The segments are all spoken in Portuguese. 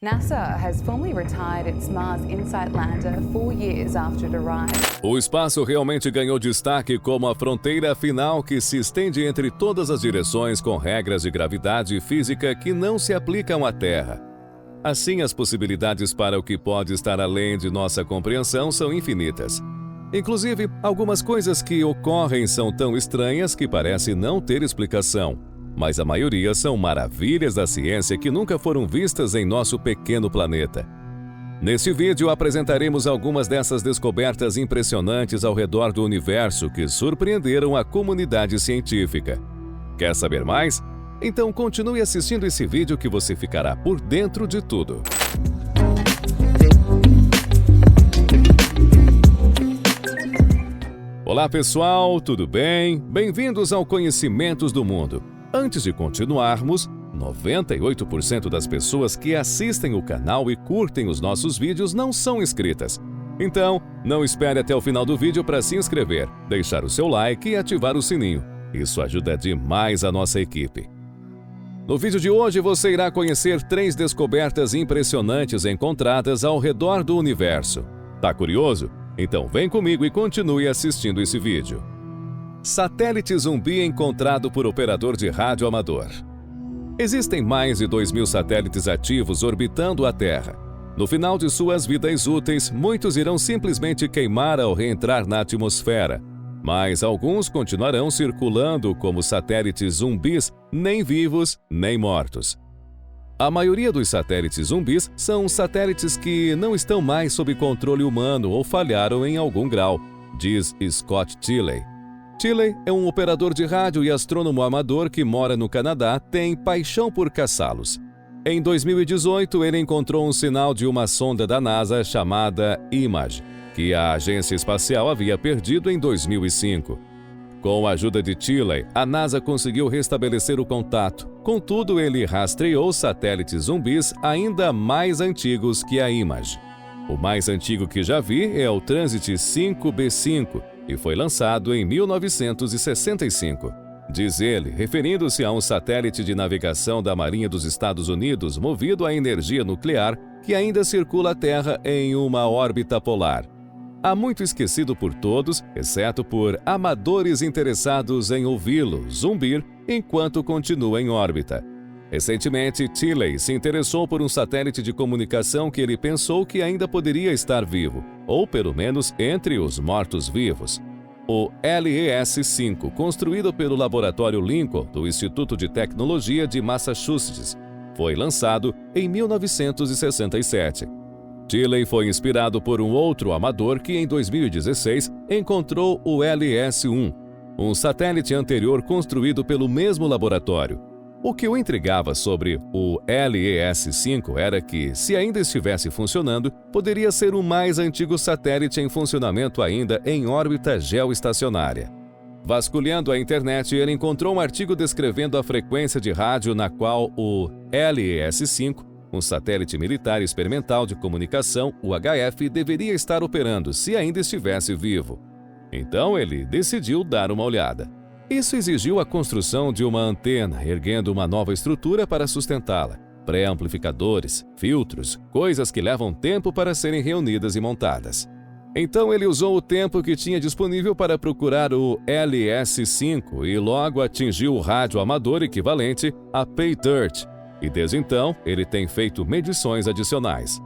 NASA has formally retired its Mars InSight lander 4 years after it arrived. O espaço realmente ganhou destaque como a fronteira final que se estende entre todas as direções com regras de gravidade e física que não se aplicam à Terra. Assim, as possibilidades para o que pode estar além de nossa compreensão são infinitas. Inclusive, algumas coisas que ocorrem são tão estranhas que parecem não ter explicação. Mas a maioria são maravilhas da ciência que nunca foram vistas em nosso pequeno planeta. Neste vídeo apresentaremos algumas dessas descobertas impressionantes ao redor do universo que surpreenderam a comunidade científica. Quer saber mais? Então continue assistindo esse vídeo que você ficará por dentro de tudo. Olá pessoal, tudo bem? Bem-vindos ao Conhecimentos do Mundo. Antes de continuarmos, 98% das pessoas que assistem o canal e curtem os nossos vídeos não são inscritas. Então, não espere até o final do vídeo para se inscrever, deixar o seu like e ativar o sininho. Isso ajuda demais a nossa equipe. No vídeo de hoje você irá conhecer 3 descobertas impressionantes encontradas ao redor do universo. Tá curioso? Então vem comigo e continue assistindo esse vídeo. Satélite zumbi encontrado por operador de rádio amador. Existem mais de 2.000 satélites ativos orbitando a Terra. No final de suas vidas úteis, muitos irão simplesmente queimar ao reentrar na atmosfera, mas alguns continuarão circulando como satélites zumbis, nem vivos nem mortos. A maioria dos satélites zumbis são satélites que não estão mais sob controle humano ou falharam em algum grau, diz Scott Tilley. Tilley é um operador de rádio e astrônomo amador que mora no Canadá, tem paixão por caçá-los. Em 2018, ele encontrou um sinal de uma sonda da NASA chamada IMAGE, que a agência espacial havia perdido em 2005. Com a ajuda de Tilley, a NASA conseguiu restabelecer o contato. Contudo, ele rastreou satélites zumbis ainda mais antigos que a IMAGE. O mais antigo que já vi é o Transit 5B5 e foi lançado em 1965. Diz ele, referindo-se a um satélite de navegação da Marinha dos Estados Unidos movido a energia nuclear que ainda circula a Terra em uma órbita polar. Há muito esquecido por todos, exceto por amadores interessados em ouvi-lo zumbir enquanto continua em órbita. Recentemente, Tilley se interessou por um satélite de comunicação que ele pensou que ainda poderia estar vivo, ou pelo menos entre os mortos-vivos. O LES-5, construído pelo Laboratório Lincoln do Instituto de Tecnologia de Massachusetts, foi lançado em 1967. Tilley foi inspirado por um outro amador que, em 2016, encontrou o LES-1, um satélite anterior construído pelo mesmo laboratório. O que o intrigava sobre o LES-5 era que, se ainda estivesse funcionando, poderia ser o mais antigo satélite em funcionamento ainda em órbita geoestacionária. Vasculhando a internet, ele encontrou um artigo descrevendo a frequência de rádio na qual o LES-5, um satélite militar experimental de comunicação, o HF, deveria estar operando se ainda estivesse vivo. Então ele decidiu dar uma olhada. Isso exigiu a construção de uma antena, erguendo uma nova estrutura para sustentá-la, pré-amplificadores, filtros, coisas que levam tempo para serem reunidas e montadas. Então ele usou o tempo que tinha disponível para procurar o LES-5 e logo atingiu o rádio amador equivalente a Pay Dirt, e desde então ele tem feito medições adicionais.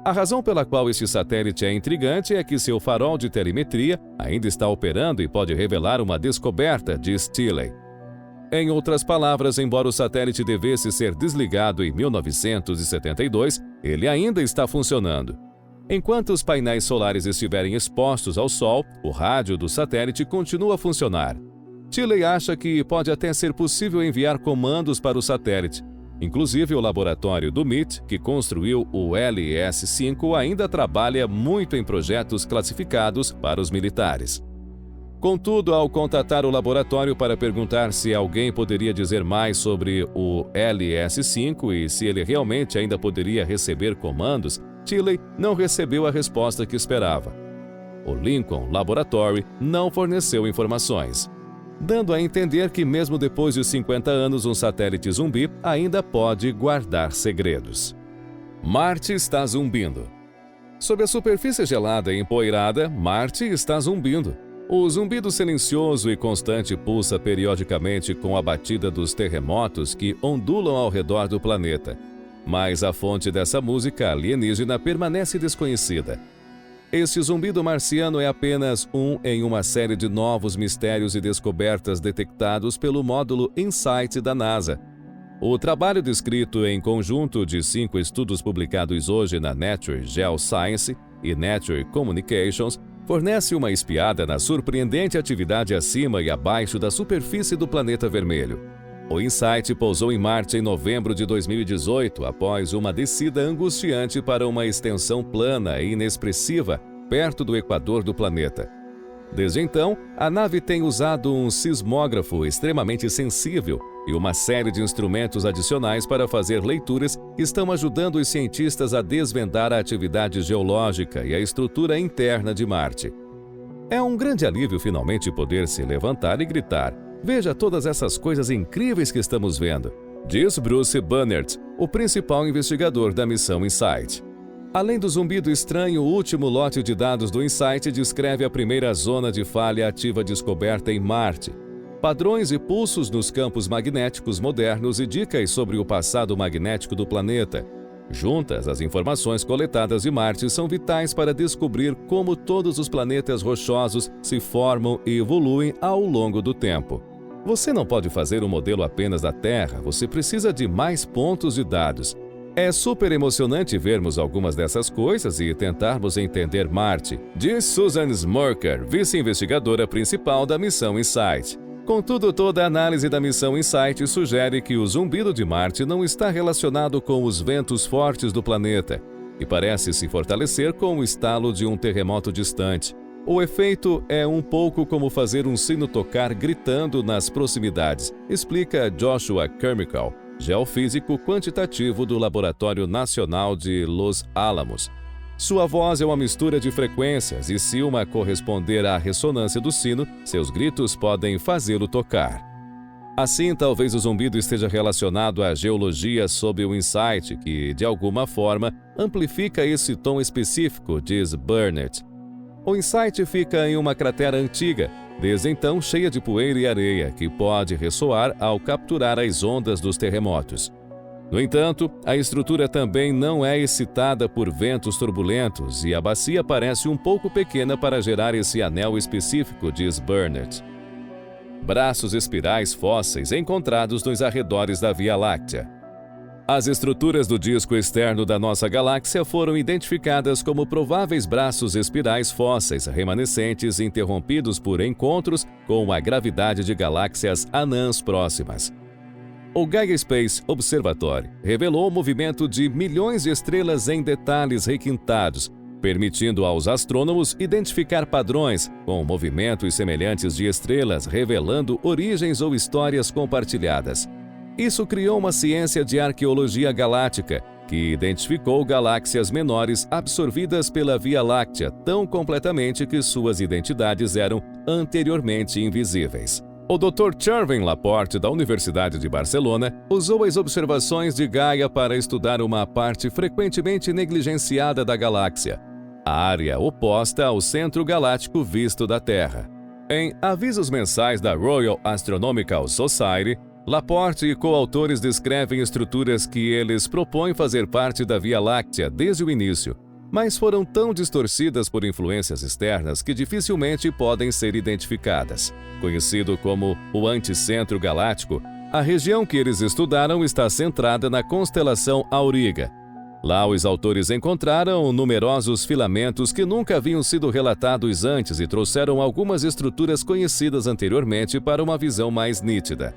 A razão pela qual este satélite é intrigante é que seu farol de telemetria ainda está operando e pode revelar uma descoberta, diz Tilley. Em outras palavras, embora o satélite devesse ser desligado em 1972, ele ainda está funcionando. Enquanto os painéis solares estiverem expostos ao Sol, o rádio do satélite continua a funcionar. Tilley acha que pode até ser possível enviar comandos para o satélite. Inclusive, o laboratório do MIT, que construiu o LES-5, ainda trabalha muito em projetos classificados para os militares. Contudo, ao contatar o laboratório para perguntar se alguém poderia dizer mais sobre o LES-5 e se ele realmente ainda poderia receber comandos, Tilley não recebeu a resposta que esperava. O Lincoln Laboratory não forneceu informações, dando a entender que mesmo depois de 50 anos um satélite zumbi ainda pode guardar segredos. Marte está zumbindo. Sob a superfície gelada e empoeirada, Marte está zumbindo. O zumbido silencioso e constante pulsa periodicamente com a batida dos terremotos que ondulam ao redor do planeta. Mas a fonte dessa música alienígena permanece desconhecida. Este zumbido marciano é apenas um em uma série de novos mistérios e descobertas detectados pelo módulo InSight da NASA. O trabalho descrito em conjunto de 5 estudos publicados hoje na Nature Geoscience e Nature Communications fornece uma espiada na surpreendente atividade acima e abaixo da superfície do planeta vermelho. O InSight pousou em Marte em novembro de 2018 após uma descida angustiante para uma extensão plana e inexpressiva perto do equador do planeta. Desde então, a nave tem usado um sismógrafo extremamente sensível e uma série de instrumentos adicionais para fazer leituras que estão ajudando os cientistas a desvendar a atividade geológica e a estrutura interna de Marte. É um grande alívio finalmente poder se levantar e gritar: "Veja todas essas coisas incríveis que estamos vendo", diz Bruce Bannert, o principal investigador da missão InSight. Além do zumbido estranho, o último lote de dados do InSight descreve a primeira zona de falha ativa descoberta em Marte. Padrões e pulsos nos campos magnéticos modernos e dicas sobre o passado magnético do planeta. Juntas, as informações coletadas de Marte são vitais para descobrir como todos os planetas rochosos se formam e evoluem ao longo do tempo. Você não pode fazer um modelo apenas da Terra, você precisa de mais pontos de dados. É super emocionante vermos algumas dessas coisas e tentarmos entender Marte, diz Susan Smurker, vice-investigadora principal da missão InSight. Contudo, toda a análise da missão InSight sugere que o zumbido de Marte não está relacionado com os ventos fortes do planeta e parece se fortalecer com o estalo de um terremoto distante. O efeito é um pouco como fazer um sino tocar gritando nas proximidades, explica Joshua Carmichael, geofísico quantitativo do Laboratório Nacional de Los Alamos. Sua voz é uma mistura de frequências e, se uma corresponder à ressonância do sino, seus gritos podem fazê-lo tocar. Assim, talvez o zumbido esteja relacionado à geologia sob o InSight, que, de alguma forma, amplifica esse tom específico, diz Burnett. O InSight fica em uma cratera antiga, desde então cheia de poeira e areia, que pode ressoar ao capturar as ondas dos terremotos. No entanto, a estrutura também não é excitada por ventos turbulentos e a bacia parece um pouco pequena para gerar esse anel específico, diz Burnett. Braços espirais fósseis encontrados nos arredores da Via Láctea. As estruturas do disco externo da nossa galáxia foram identificadas como prováveis braços espirais fósseis remanescentes interrompidos por encontros com a gravidade de galáxias anãs próximas. O Gaia Space Observatory revelou o movimento de milhões de estrelas em detalhes requintados, permitindo aos astrônomos identificar padrões com movimentos semelhantes de estrelas, revelando origens ou histórias compartilhadas. Isso criou uma ciência de arqueologia galáctica, que identificou galáxias menores absorvidas pela Via Láctea tão completamente que suas identidades eram anteriormente invisíveis. O Dr. Chervin Laporte, da Universidade de Barcelona, usou as observações de Gaia para estudar uma parte frequentemente negligenciada da galáxia, a área oposta ao centro galáctico visto da Terra. Em avisos mensais da Royal Astronomical Society, Laporte e coautores descrevem estruturas que eles propõem fazer parte da Via Láctea desde o início, mas foram tão distorcidas por influências externas que dificilmente podem ser identificadas. Conhecido como o Anticentro Galáctico, a região que eles estudaram está centrada na constelação Auriga. Lá, os autores encontraram numerosos filamentos que nunca haviam sido relatados antes e trouxeram algumas estruturas conhecidas anteriormente para uma visão mais nítida.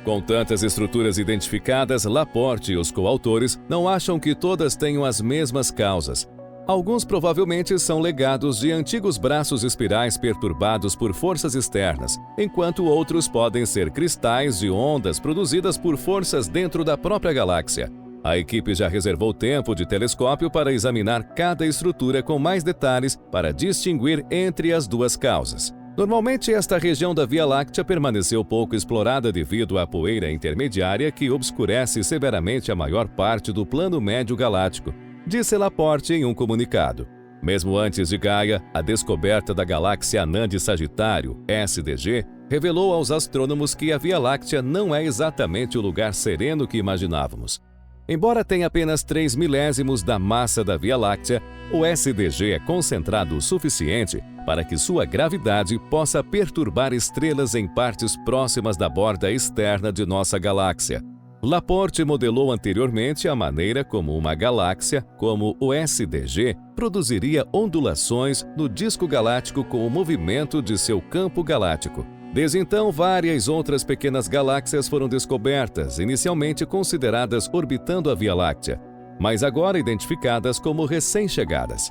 Com tantas estruturas identificadas, Laporte e os coautores não acham que todas tenham as mesmas causas. Alguns provavelmente são legados de antigos braços espirais perturbados por forças externas, enquanto outros podem ser cristais de ondas produzidas por forças dentro da própria galáxia. A equipe já reservou tempo de telescópio para examinar cada estrutura com mais detalhes para distinguir entre as duas causas. Normalmente, esta região da Via Láctea permaneceu pouco explorada devido à poeira intermediária que obscurece severamente a maior parte do plano médio galáctico, disse Laporte em um comunicado. Mesmo antes de Gaia, a descoberta da galáxia anã de Sagitário, SDG, revelou aos astrônomos que a Via Láctea não é exatamente o lugar sereno que imaginávamos. Embora tenha apenas 3 milésimos da massa da Via Láctea, o SDG é concentrado o suficiente para que sua gravidade possa perturbar estrelas em partes próximas da borda externa de nossa galáxia. Laporte modelou anteriormente a maneira como uma galáxia, como o SDG, produziria ondulações no disco galáctico com o movimento de seu campo galáctico. Desde então, várias outras pequenas galáxias foram descobertas, inicialmente consideradas orbitando a Via Láctea, mas agora identificadas como recém-chegadas.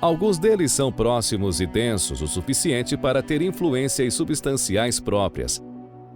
Alguns deles são próximos e densos o suficiente para ter influências substanciais próprias.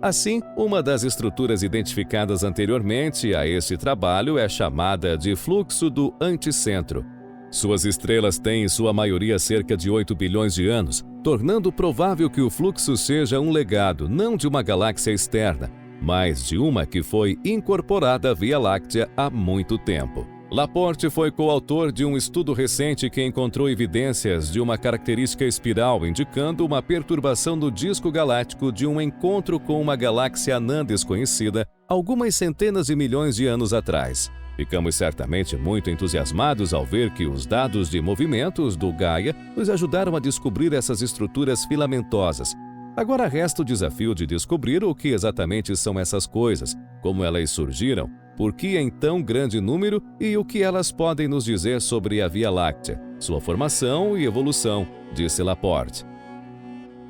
Assim, uma das estruturas identificadas anteriormente a este trabalho é chamada de fluxo do anticentro. Suas estrelas têm em sua maioria cerca de 8 bilhões de anos, tornando provável que o fluxo seja um legado não de uma galáxia externa, mas de uma que foi incorporada à Via Láctea há muito tempo. Laporte foi coautor de um estudo recente que encontrou evidências de uma característica espiral indicando uma perturbação do disco galáctico de um encontro com uma galáxia anã desconhecida algumas centenas de milhões de anos atrás. Ficamos certamente muito entusiasmados ao ver que os dados de movimentos do Gaia nos ajudaram a descobrir essas estruturas filamentosas. Agora resta o desafio de descobrir o que exatamente são essas coisas, como elas surgiram, por que em tão grande número e o que elas podem nos dizer sobre a Via Láctea, sua formação e evolução, disse Laporte.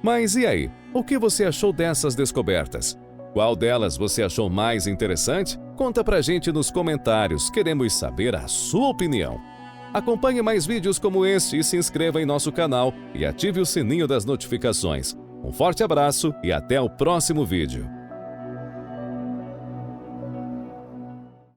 Mas e aí? O que você achou dessas descobertas? Qual delas você achou mais interessante? Conta pra gente nos comentários, queremos saber a sua opinião. Acompanhe mais vídeos como este e se inscreva em nosso canal e ative o sininho das notificações. Um forte abraço e até o próximo vídeo.